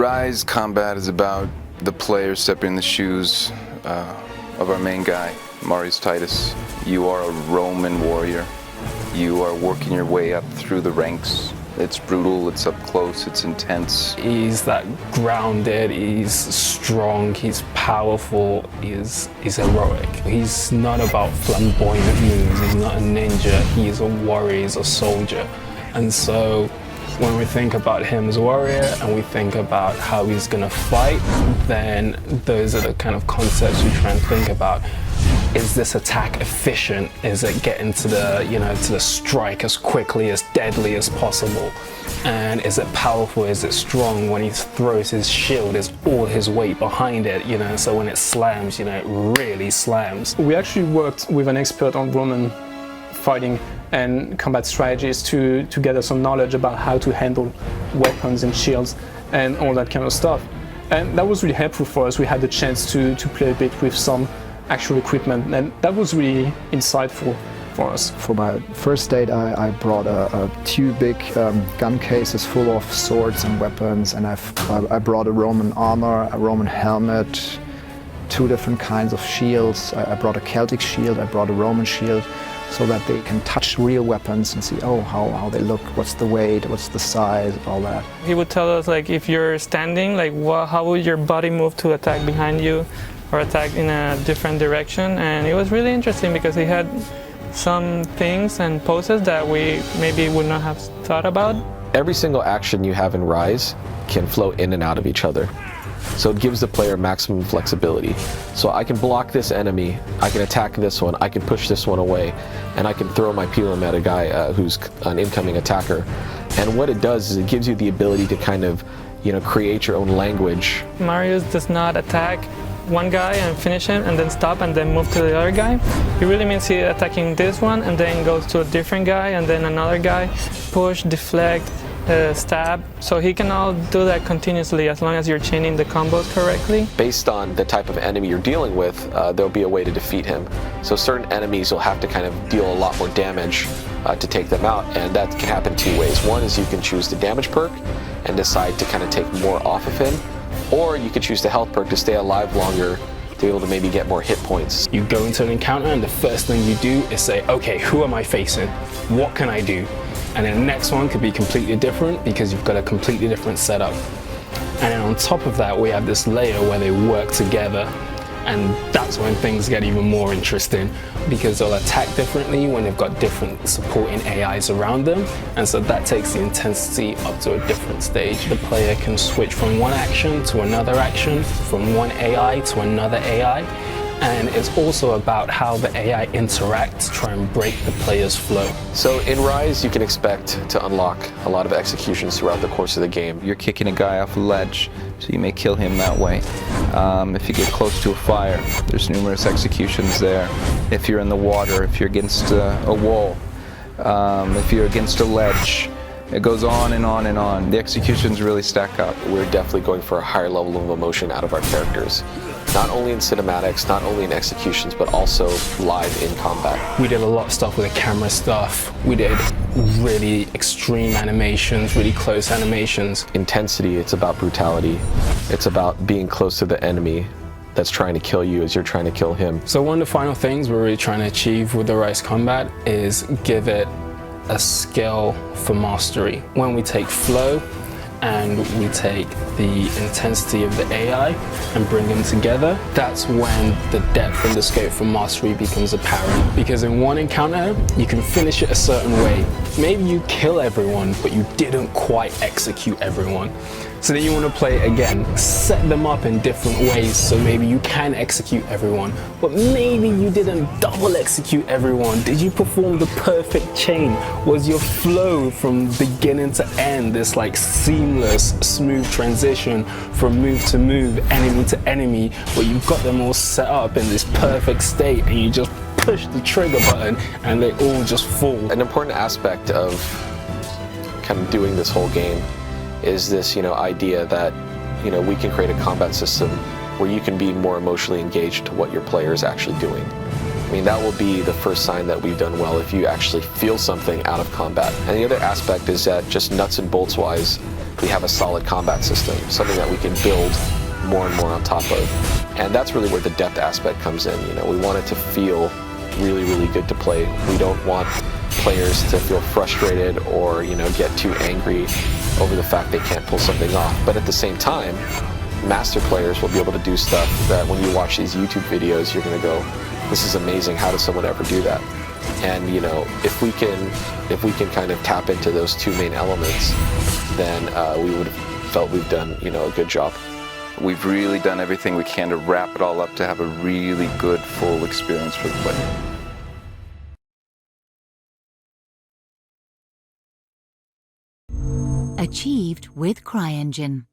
RYSE combat is about the player stepping in the shoes of our main guy, Marius Titus. You are a Roman warrior. You are working your way up through the ranks. It's brutal, it's up close, it's intense. He's that grounded, he's strong, he's powerful, he's heroic. He's not about flamboyant moves, he's not a ninja, he's a warrior, he's a soldier. And so when we think about him as a warrior and we think about how he's gonna fight, then those are the kind of concepts we try and think about. Is this attack efficient? Is it getting to the, to the strike as quickly, as deadly as possible? And is it powerful? Is it strong? When he throws his shield, is all his weight behind it, so when it slams, it really slams. We actually worked with an expert on Roman fighting and combat strategies to gather some knowledge about how to handle weapons and shields and all that kind of stuff. And that was really helpful for us. We had the chance to play a bit with some actual equipment, and that was really insightful for us. For my first date, I brought two big gun cases full of swords and weapons, and I brought a Roman armor, a Roman helmet, two different kinds of shields. I brought a Celtic shield, I brought a Roman shield, so that they can touch real weapons and see, how they look, what's the weight, what's the size, all that. He would tell us, if you're standing, how would your body move to attack behind you or attack in a different direction. And it was really interesting because he had some things and poses that we maybe would not have thought about. Every single action you have in RYSE can flow in and out of each other. So it gives the player maximum flexibility. So I can block this enemy, I can attack this one, I can push this one away, and I can throw my pilum at a guy who's an incoming attacker. And what it does is it gives you the ability to kind of, create your own language. Marius does not attack one guy and finish him and then stop and then move to the other guy. It really means he's attacking this one and then goes to a different guy and then another guy, push, deflect, stab. So he can all do that continuously as long as you're chaining the combos correctly. Based on the type of enemy you're dealing with, there'll be a way to defeat him. So certain enemies will have to kind of deal a lot more damage to take them out, and that can happen two ways. One is you can choose the damage perk and decide to kind of take more off of him, or you could choose the health perk to stay alive longer, to be able to maybe get more hit points. You go into an encounter and the first thing you do is say, okay, who am I facing? What can I do? And then the next one could be completely different because you've got a completely different setup. And then on top of that, we have this layer where they work together. And that's when things get even more interesting because they'll attack differently when they've got different supporting AIs around them. And so that takes the intensity up to a different stage. The player can switch from one action to another action, from one AI to another AI. And it's also about how the AI interacts to try and break the player's flow. So in RYSE, you can expect to unlock a lot of executions throughout the course of the game. You're kicking a guy off a ledge, so you may kill him that way. If you get close to a fire, there's numerous executions there. If you're in the water, if you're against a wall, if you're against a ledge, it goes on and on and on. The executions really stack up. We're definitely going for a higher level of emotion out of our characters. Not only in cinematics, not only in executions, but also live in combat. We did a lot of stuff with the camera stuff. We did really extreme animations, really close animations. Intensity, it's about brutality. It's about being close to the enemy that's trying to kill you as you're trying to kill him. So one of the final things we're really trying to achieve with the RYSE combat is give it a skill for mastery. When we take flow and we take the intensity of the AI and bring them together, that's when the depth and the scope for mastery becomes apparent. Because in one encounter, you can finish it a certain way. Maybe you kill everyone, but you didn't quite execute everyone. So then you want to play it again, set them up in different ways so maybe you can execute everyone, but maybe you didn't double execute everyone. Did you perform the perfect chain? Was your flow from beginning to end this seamless, smooth transition from move to move, enemy to enemy, where you've got them all set up in this perfect state and you just push the trigger button and they all just fall. An important aspect of kind of doing this whole game is this, idea that, we can create a combat system where you can be more emotionally engaged to what your player is actually doing. I mean, that will be the first sign that we've done well if you actually feel something out of combat. And the other aspect is that just nuts and bolts wise, we have a solid combat system, something that we can build more and more on top of. And that's really where the depth aspect comes in. You know, we want it to feel really, really good to play. We don't want players to feel frustrated or, you know, get too angry over the fact they can't pull something off. But at the same time, master players will be able to do stuff that when you watch these YouTube videos, you're going to go, this is amazing, how does someone ever do that? And, you know, if we can kind of tap into those two main elements, then we would have felt we've done, you know, a good job. We've really done everything we can to wrap it all up to have a really good, full experience for the player. Achieved with CryEngine.